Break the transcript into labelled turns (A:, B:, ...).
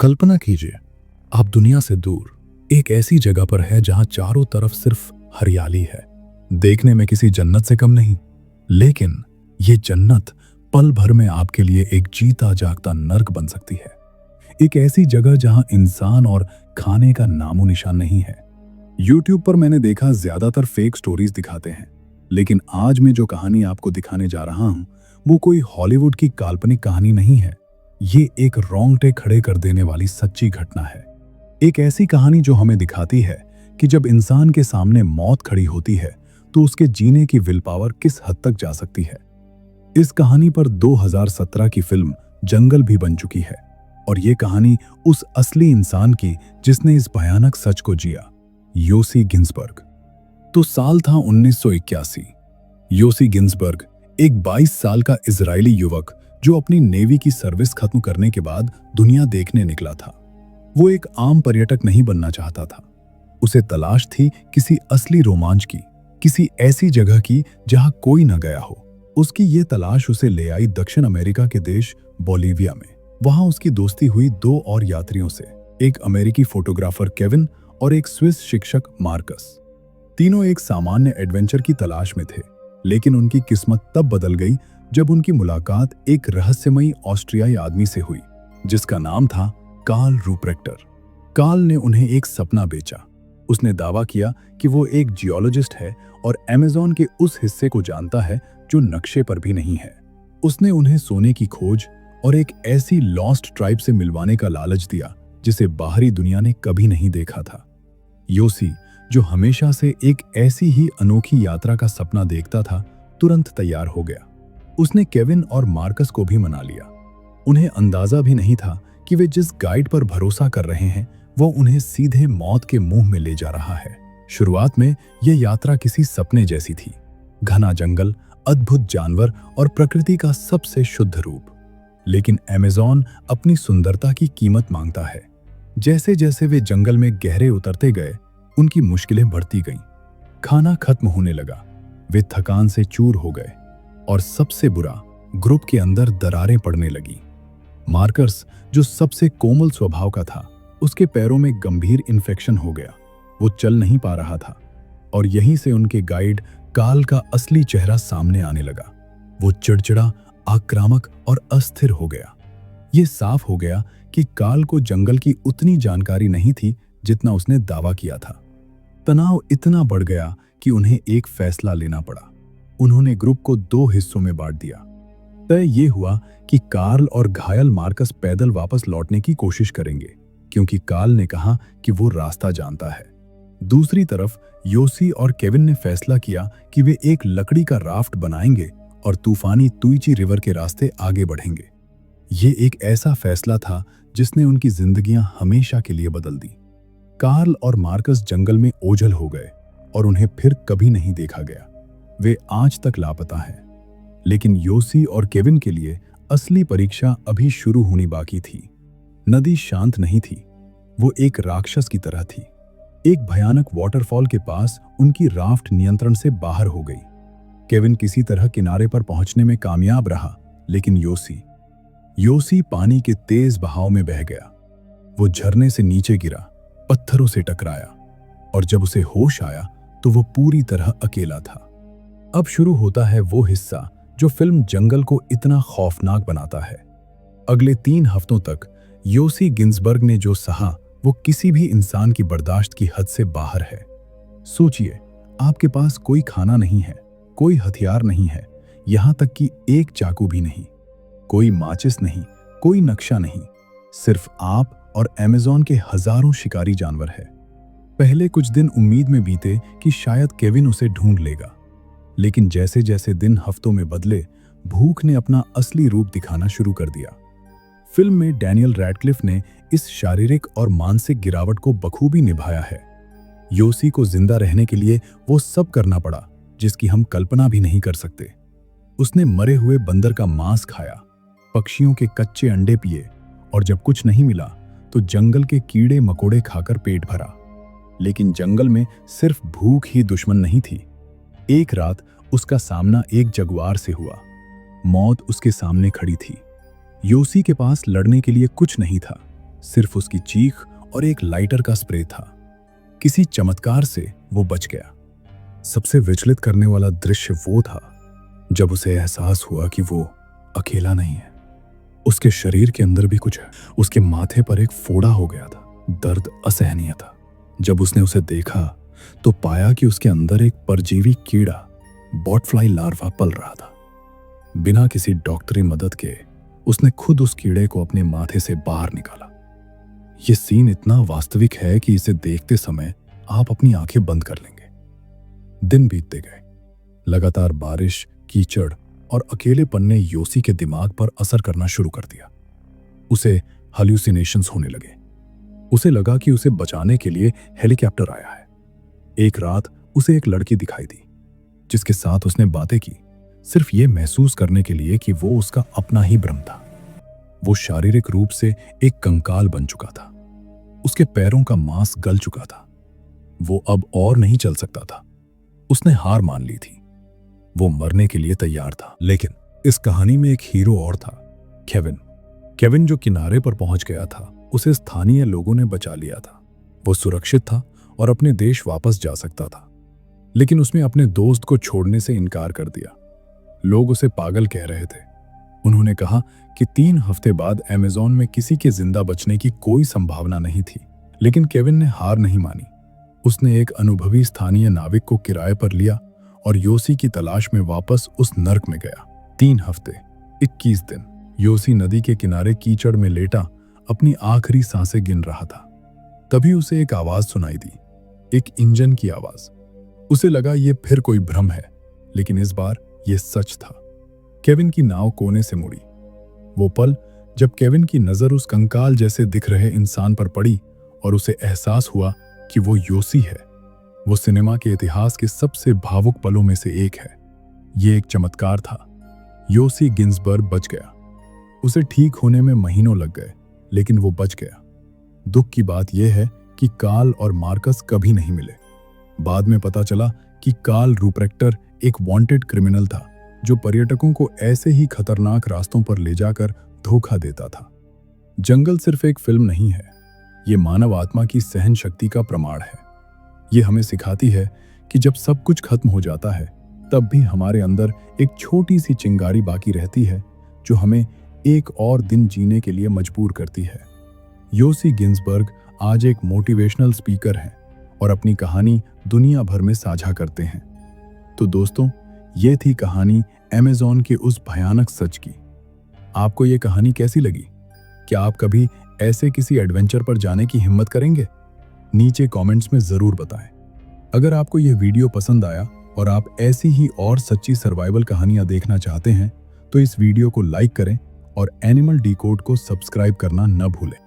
A: कल्पना कीजिए, आप दुनिया से दूर एक ऐसी जगह पर है जहां चारों तरफ सिर्फ हरियाली है। देखने में किसी जन्नत से कम नहीं, लेकिन ये जन्नत पल भर में आपके लिए एक जीता जागता नर्क बन सकती है। एक ऐसी जगह जहां इंसान और खाने का नामो निशान नहीं है। यूट्यूब पर मैंने देखा ज्यादातर फेक स्टोरीज दिखाते हैं, लेकिन आज मैं जो कहानी आपको दिखाने जा रहा हूं वो कोई हॉलीवुड की काल्पनिक कहानी नहीं है। ये एक रोंगटे खड़े कर देने वाली सच्ची घटना है। एक ऐसी कहानी जो हमें दिखाती है कि जब इंसान के सामने मौत खड़ी होती है तो उसके जीने की विल पावर किस हद तक जा सकती है। इस कहानी पर 2017 की फिल्म जंगल भी बन चुकी है, और ये कहानी उस असली इंसान की जिसने इस भयानक सच को जिया, योसी गिन्सबर्ग। तो साल था 1981। योसी गिन्सबर्ग एक 22 साल का इजरायली युवक जो अपनी नेवी की सर्विस खत्म करने के बाद दुनिया देखने निकला था। वो एक आम पर्यटक नहीं बनना चाहता था। उसे तलाश थी किसी असली रोमांच की, किसी ऐसी जगह की जहां कोई न गया हो। उसकी ये तलाश उसे ले आई दक्षिण अमेरिका के देश बोलिविया में। वहां उसकी दोस्ती हुई दो और यात्रियों से, एक अमेरिकी फोटोग्राफर केविन और एक स्विस शिक्षक मार्कस। तीनों एक सामान्य एडवेंचर की तलाश में थे, लेकिन उनकी किस्मत तब बदल गई जब उनकी मुलाकात एक रहस्यमयी ऑस्ट्रियाई आदमी से हुई जिसका नाम था कार्ल रूप्रेक्टर। कार्ल ने उन्हें एक सपना बेचा। उसने दावा किया कि वो एक जियोलॉजिस्ट है और अमेज़न के उस हिस्से को जानता है जो नक्शे पर भी नहीं है। उसने उन्हें सोने की खोज और एक ऐसी लॉस्ट ट्राइब से मिलवाने का लालच दिया जिसे बाहरी दुनिया ने कभी नहीं देखा था। योसी, जो हमेशा से एक ऐसी ही अनोखी यात्रा का सपना देखता था, तुरंत तैयार हो गया। उसने केविन और मार्कस को भी मना लिया। उन्हें अंदाजा भी नहीं था कि वे जिस गाइड पर भरोसा कर रहे हैं वो उन्हें सीधे मौत के मुंह में ले जा रहा है। शुरुआत में यह यात्रा किसी सपने जैसी थी। घना जंगल, अद्भुत जानवर और प्रकृति का सबसे शुद्ध रूप। लेकिन अमेज़न अपनी सुंदरता की कीमत मांगता है। जैसे जैसे वे जंगल में गहरे उतरते गए, उनकी मुश्किलें बढ़ती गईं। खाना खत्म होने लगा, वे थकान से चूर हो गए, और सबसे बुरा, ग्रुप के अंदर दरारें पड़ने लगी। मार्कस, जो सबसे कोमल स्वभाव का था, उसके पैरों में गंभीर इन्फेक्शन हो गया। वो चल नहीं पा रहा था, और यहीं से उनके गाइड कार्ल का असली चेहरा सामने आने लगा। वो चिड़चिड़ा, आक्रामक और अस्थिर हो गया। ये साफ हो गया कि कार्ल को जंगल की उतनी जानकारी नहीं थी जितना उसने दावा किया था। तनाव इतना बढ़ गया कि उन्हें एक फैसला लेना पड़ा। उन्होंने ग्रुप को दो हिस्सों में बांट दिया। तय ये हुआ कि कार्ल और घायल मार्कस पैदल वापस लौटने की कोशिश करेंगे, क्योंकि कार्ल ने कहा कि वो रास्ता जानता है। दूसरी तरफ योसी और केविन ने फैसला किया कि वे एक लकड़ी का राफ्ट बनाएंगे और तूफानी तुईची रिवर के रास्ते आगे बढ़ेंगे। ये एक ऐसा फैसला था जिसने उनकी जिंदगियां हमेशा के लिए बदल दी। कार्ल और मार्कस जंगल में ओझल हो गए और उन्हें फिर कभी नहीं देखा गया। वे आज तक लापता हैं। लेकिन योसी और केविन के लिए असली परीक्षा अभी शुरू होनी बाकी थी। नदी शांत नहीं थी, वो एक राक्षस की तरह थी। एक भयानक वाटरफॉल के पास उनकी राफ्ट नियंत्रण से बाहर हो गई। केविन किसी तरह किनारे पर पहुंचने में कामयाब रहा, लेकिन योसी पानी के तेज बहाव में बह गया। वो झरने से नीचे गिरा, पत्थरों से टकराया, और जब उसे होश आया तो वो पूरी तरह अकेला था। अब शुरू होता है वो हिस्सा जो फिल्म जंगल को इतना खौफनाक बनाता है। अगले 3 हफ्तों तक योसी गिन्सबर्ग ने जो सहा वो किसी भी इंसान की बर्दाश्त की हद से बाहर है। सोचिए, आपके पास कोई खाना नहीं है, कोई हथियार नहीं है, यहां तक कि एक चाकू भी नहीं, कोई माचिस नहीं, कोई नक्शा नहीं, सिर्फ आप और अमेज़न के हजारों शिकारी जानवर है। पहले कुछ दिन उम्मीद में बीते कि शायद केविन उसे ढूंढ लेगा, लेकिन जैसे जैसे दिन हफ्तों में बदले, भूख ने अपना असली रूप दिखाना शुरू कर दिया। फिल्म में डैनियल रैडक्लिफ ने इस शारीरिक और मानसिक गिरावट को बखूबी निभाया है। योसी को जिंदा रहने के लिए वो सब करना पड़ा जिसकी हम कल्पना भी नहीं कर सकते। उसने मरे हुए बंदर का मांस खाया, पक्षियों के कच्चे अंडे पिए, और जब कुछ नहीं मिला तो जंगल के कीड़े मकोड़े खाकर पेट भरा। लेकिन जंगल में सिर्फ भूख ही दुश्मन नहीं थी। एक रात उसका सामना एक जगुआर से हुआ। मौत उसके सामने खड़ी थी। योसी के पास लड़ने के लिए कुछ नहीं था, सिर्फ उसकी चीख और एक लाइटर का स्प्रे था। किसी चमत्कार से वो बच गया। सबसे विचलित करने वाला दृश्य वो था जब उसे एहसास हुआ कि वो अकेला नहीं है। उसके शरीर के अंदर भी कुछ है। उसके माथे पर एक फोड़ा हो गया था। दर्द असहनीय था। जब उसने उसे देखा तो पाया कि उसके अंदर एक परजीवी कीड़ा, बॉटफ्लाई लार्वा, पल रहा था। बिना किसी डॉक्टरी मदद के उसने खुद उस कीड़े को अपने माथे से बाहर निकाला। यह सीन इतना वास्तविक है कि इसे देखते समय आप अपनी आंखें बंद कर लेंगे। दिन बीतते गए। लगातार बारिश, कीचड़ और अकेलेपन ने योसी के दिमाग पर असर करना शुरू कर दिया। उसे हाल्यूसिनेशंस होने लगे। उसे लगा कि उसे बचाने के लिए हेलीकॉप्टर आया है। एक रात उसे एक लड़की दिखाई दी जिसके साथ उसने बातें की, सिर्फ ये महसूस करने के लिए कि वो उसका अपना ही भ्रम था। वो शारीरिक रूप से एक कंकाल बन चुका था। उसके पैरों का मांस गल चुका था। वो अब और नहीं चल सकता था। उसने हार मान ली थी। वो मरने के लिए तैयार था। लेकिन इस कहानी में एक हीरो और था, केविन। केविन जो किनारे पर पहुंच गया था, उसे स्थानीय लोगों ने बचा लिया था। वो सुरक्षित था और अपने देश वापस जा सकता था। लेकिन उसने अपने दोस्त को छोड़ने से इनकार कर दिया। लोग उसे पागल कह रहे थे। उन्होंने कहा कि 3 हफ्ते बाद अमेज़न में किसी के जिंदा बचने की कोई संभावना नहीं थी। लेकिन केविन ने हार नहीं मानी। उसने एक अनुभवी स्थानीय नाविक को किराए पर लिया और योसी की तलाश में वापस उस नर्क में गया। 3 हफ्ते 21 दिन योसी नदी के किनारे कीचड़ में लेटा अपनी आखिरी सांसें गिन रहा था। तभी उसे एक आवाज सुनाई दी, एक इंजन की आवाज। उसे लगा ये फिर कोई भ्रम है, लेकिन इस बार यह सच था। केविन की नाव कोने से मुड़ी। वो पल जब केविन की नजर उस कंकाल जैसे दिख रहे इंसान पर पड़ी और उसे एहसास हुआ कि वो योसी है। वो सिनेमा के इतिहास के सबसे भावुक पलों में से एक है। ये एक चमत्कार था। योसी गिन्सबर्ग बच गया। उसे ठीक होने में महीनों लग गए, लेकिन वो बच गया। दुख की बात यह है कि कार्ल और मार्कस कभी नहीं मिले। बाद में पता चला कि कार्ल रूप्रेक्टर एक वांटेड क्रिमिनल था जो पर्यटकों को ऐसे ही खतरनाक रास्तों पर ले जाकर धोखा देता था। जंगल सिर्फ एक फिल्म नहीं है, ये मानव आत्मा की सहन शक्ति का प्रमाण है। ये हमें सिखाती है कि जब सब कुछ खत्म हो जाता है, तब भी हमारे अंदर एक छोटी सी चिंगारी बाकी रहती है जो हमें एक और दिन जीने के लिए मजबूर करती है। योसी गिन्सबर्ग आज एक मोटिवेशनल स्पीकर हैं और अपनी कहानी दुनिया भर में साझा करते हैं। तो दोस्तों, ये थी कहानी अमेज़न के उस भयानक सच की। आपको ये कहानी कैसी लगी? क्या आप कभी ऐसे किसी एडवेंचर पर जाने की हिम्मत करेंगे? नीचे कमेंट्स में जरूर बताएं। अगर आपको यह वीडियो पसंद आया और आप ऐसी ही और सच्ची सर्वाइवल कहानियां देखना चाहते हैं तो इस वीडियो को लाइक करें और एनिमल डिकोड को सब्सक्राइब करना न भूलें।